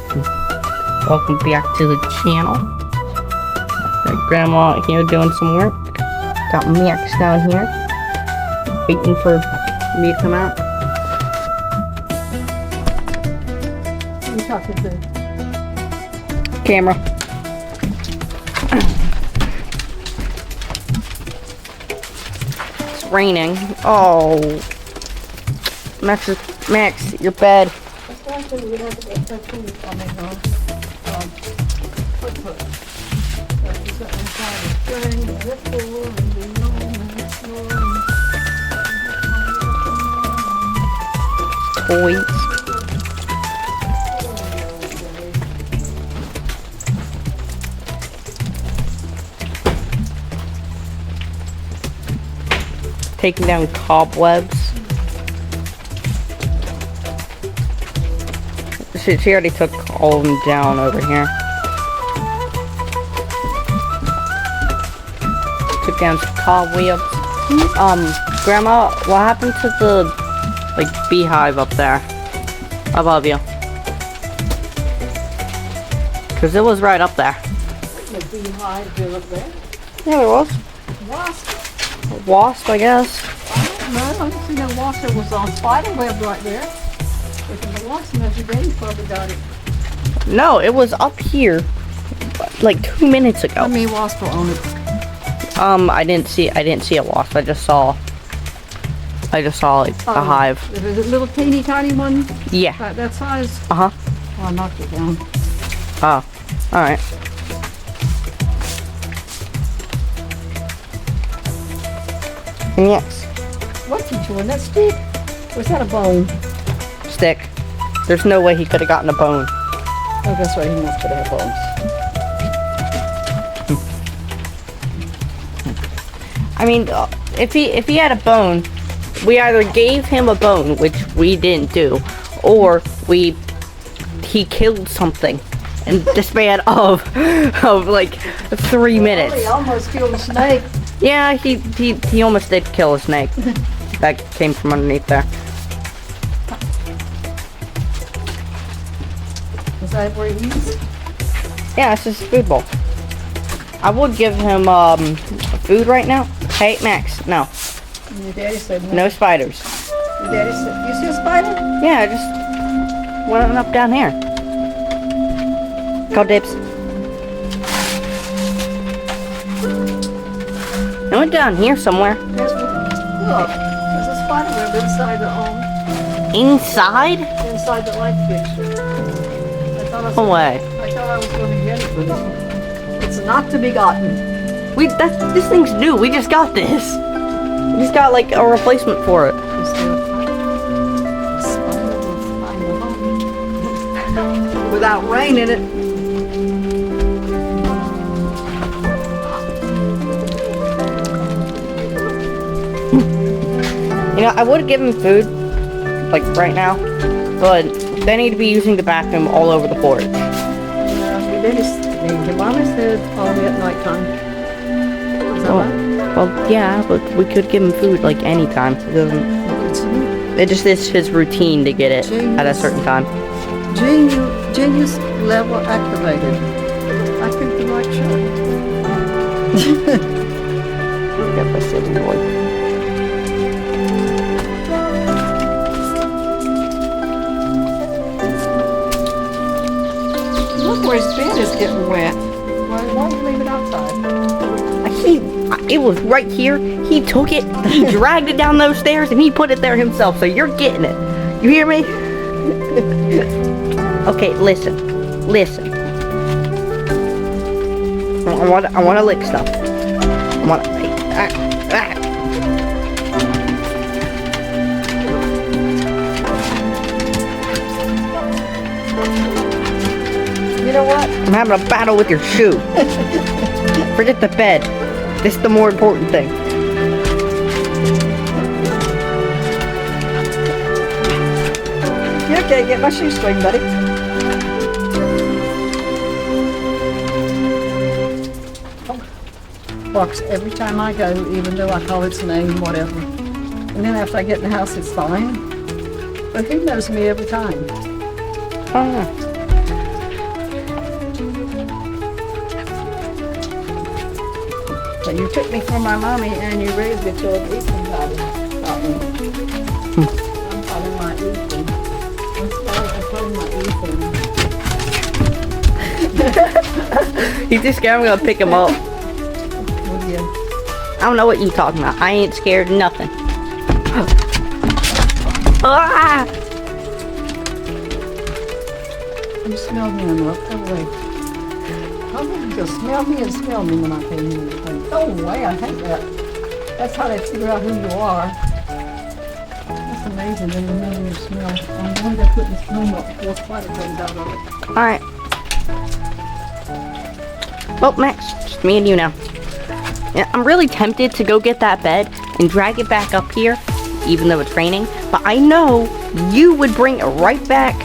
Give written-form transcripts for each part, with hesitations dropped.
Welcome back to the channel. Got Grandma here doing some work. Got Max down here waiting for me to come out. Who are you talking to? Camera. It's raining. Oh, Max, your bed. Toys. Taking down cobwebs. She already took all of them down over here. Took down some cobwebs. Grandma, what happened to the beehive up there above you? Cause it was right up there. The beehive bill up there. Yeah, there was. Wasp. A wasp, I guess. No, I don't see a wasp that was on spider web right there. If the wasp measure, Danny probably got it. No, it was up here like 2 minutes ago. How many wasps were on it? I didn't see a wasp. I just saw like a hive. Is it a little teeny tiny one? Yeah. That size? Uh-huh. Oh, I knocked it down. Oh. Alright. Yes. What's he chewing? That stick? Or is that a bone? Stick. There's no way he could have gotten a bone. Oh, that's right. He must have had bones. I mean, if he had a bone, we either gave him a bone, which we didn't do, or he killed something in the span of like 3 minutes. He almost killed a snake. Yeah, he almost did kill a snake. That came from underneath there. Is that where he eats? Yeah, it's his food bowl. I would give him food right now. Hey, Max, no. Your daddy said no. No spiders. Your daddy said, you see a spider? Yeah, just went up down here. Go, Dips. I went down here somewhere. There's a spider web inside the Inside? inside the light fixture. No way. I thought I was going to get it, but it's not to be gotten. This thing's new. We just got this. We just got like a replacement for it. Without rain in it. You know, I would give him food, like right now, but they need to be using the bathroom all over the porch. Your mama said only at nighttime. Is that right? Well, yeah, but we could give him food like anytime. It just is his routine to get it at a certain time. Genius level activated. I picked the right shot. Get the silly boy. Look where his bed is getting wet. Why don't you leave it outside? It was right here. He took it, he dragged it down those stairs, and he put it there himself. So you're getting it. You hear me? Okay, listen. I want to lick stuff. I want to. You know what? I'm having a battle with your shoe. Forget the bed. This is the more important thing. You okay? Get my shoestring, buddy. Barks every time I go, even though I call its name, whatever. And then after I get in the house, it's fine. But he knows me every time. Oh, So you took me from my mommy and you raised me to a Ethan body. I'm calling my Ethan. I'm calling my Ethan. He's just scared I'm gonna pick him up. Well, yeah. I don't know what you talking about. I ain't scared of nothing. Ah! You smelled me enough. Go away. How did you just smell me and smell me when I came in? Go away. I hate that. That's how they figure out who you are. That's amazing. They remember your smell. I'm going to put this room up before spider comes out of it. Alright. Well, Max, just me and you now. Yeah, I'm really tempted to go get that bed and drag it back up here, even though it's raining. But I know you would bring it right back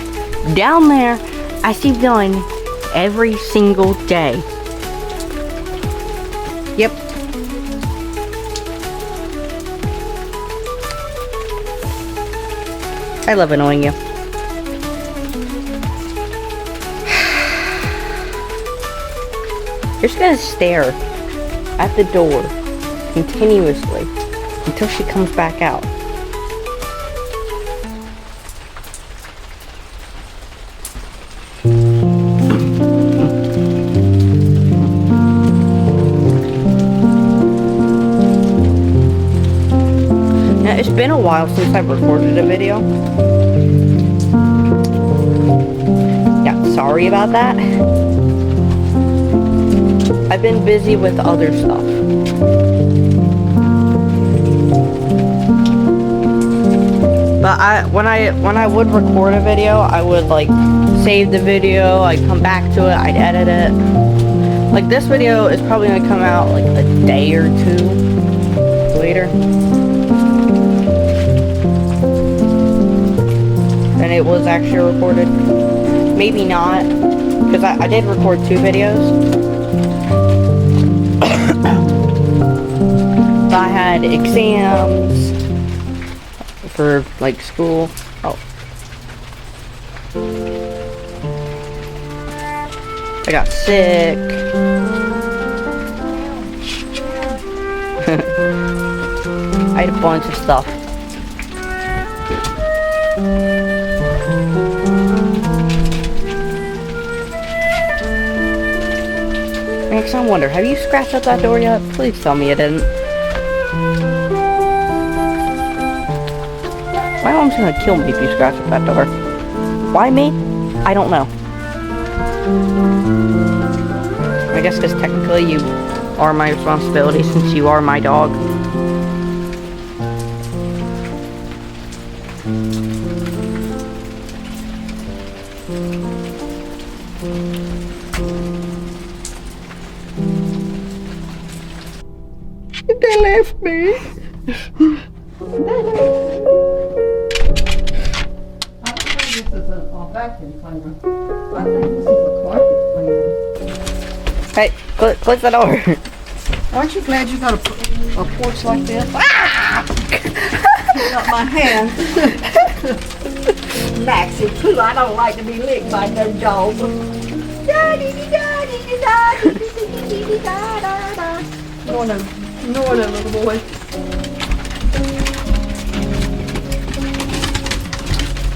down there as you've done every single day. Yep. I love annoying you. You're just gonna stare at the door continuously until she comes back out. Now, it's been a while since I've recorded a video. Yeah, sorry about that. I've been busy with other stuff. But when I would record a video, I would like save the video, I'd come back to it, I'd edit it. Like this video is probably gonna come out like a day or two later. And it was actually recorded. Maybe not, because I did record 2 videos. I had exams for like school. Oh. I got sick. I had a bunch of stuff. Max, I wonder, have you scratched up that door yet? Please tell me you didn't. My mom's gonna kill me if you scratch up that door. Why me? I don't know. I guess because technically you are my responsibility since you are my dog. They left me. I don't think this is a vacuum cleaner. I think this is a carpet cleaner. Hey, close the door. Aren't you glad you got a porch like this? Ah! Got my hand. Maxie, too. I don't like to be licked by no dog. Ignore them, little boy.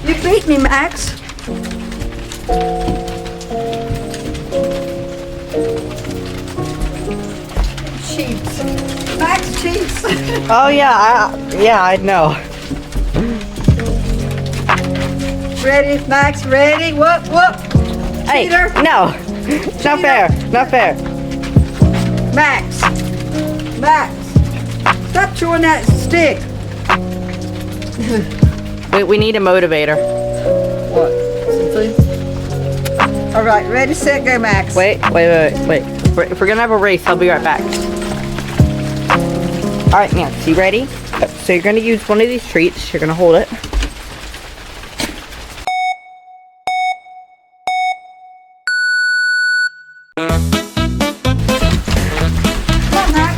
You beat me, Max. Cheats. Max cheats. Oh yeah, I know. Ready, Max, ready? Whoop, whoop. Hey, Cheater. no. Not fair. Not fair. Max. Max. Stop chewing that stick. We need a motivator. What? Some food? All right, ready, set, go, Max. Wait. If we're gonna have a race, I'll be right back. Alright, Nancy, you ready? So you're gonna use one of these treats. You're gonna hold it. Come on, Max.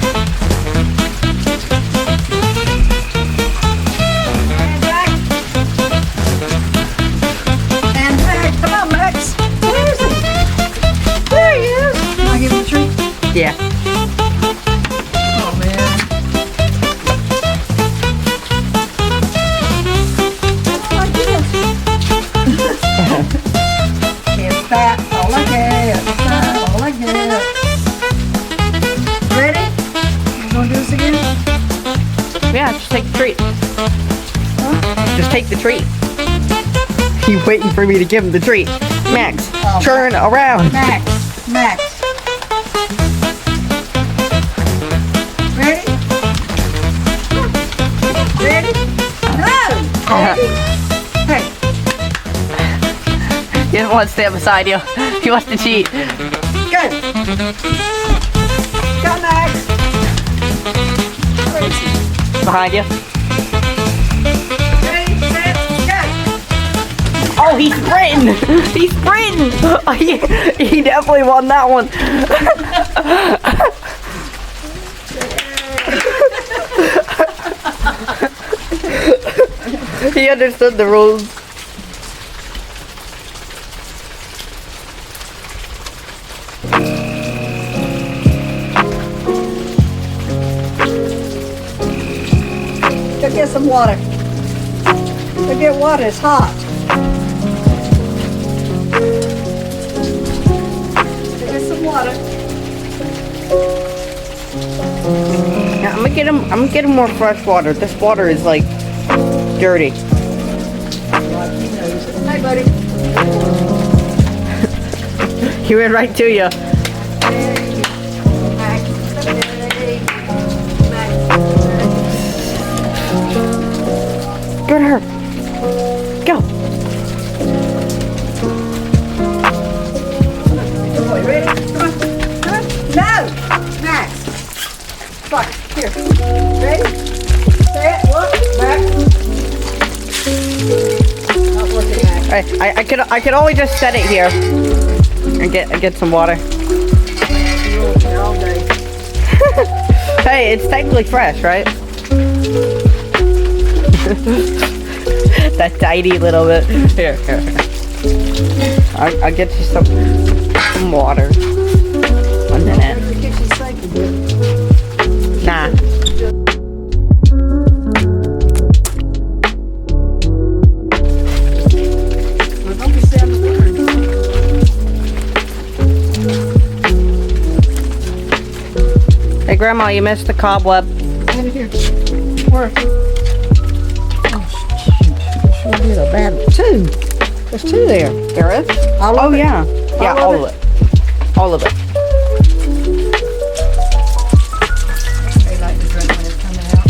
And back. Come on, Max. Where is he? There he is. Can I give him a treat? Yeah. That's all I get. That's all I get. Ready? You gonna do this again? Yeah, just take the treat. Huh? Just take the treat. He's waiting for me to give him the treat. Max, Oh. turn around. Max. Max. Ready? Ready? No! Ready? Hey, He doesn't want to stand beside you. He wants to cheat. go! Go, Max! Where is he? Behind you. Ready, set, go! Oh, he's sprinting! He's sprinting! Oh, he definitely won that one. He understood the rules. Go get some water. Go get water, it's hot. Go get some water. Yeah, I'm gonna get him more fresh water. This water is like dirty. Like he knows it. Hey, buddy. He ran right to you. Hey, Max. Hey, Max. Get her. Go. Good boy, ready? Come on. Come on. No! Max. Fuck, here. Ready? Set, look, back. Not working, Max. I could only just set it here and get some water. You're here all day. Hey, it's technically fresh, right? That tiny little bit. Here. I'll get you some water. 1 minute. Go to the kitchen sink and do it. Nah. Well, don't be standing there. Hey, Grandma, you missed the cobweb. Get it here. Where? Oh, shoot. Sure did a bad one. Two. There's two there. There is? All of Oh, it? yeah. Yeah, All all of of it. All of it. They like to drink when it's coming out.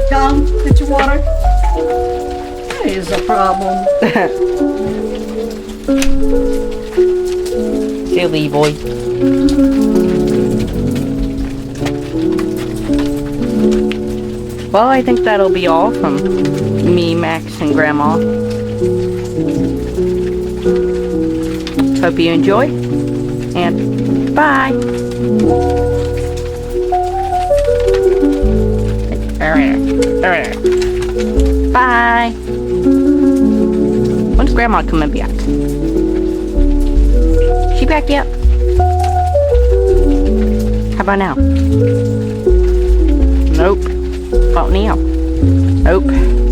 Tom, get your water. That is a problem. Silly boy. Well, I think that'll be all from me, Max, and Grandma. Hope you enjoy, and bye. Bye. When's Grandma coming back? She back yet? How about now? Nope. About now? Nope.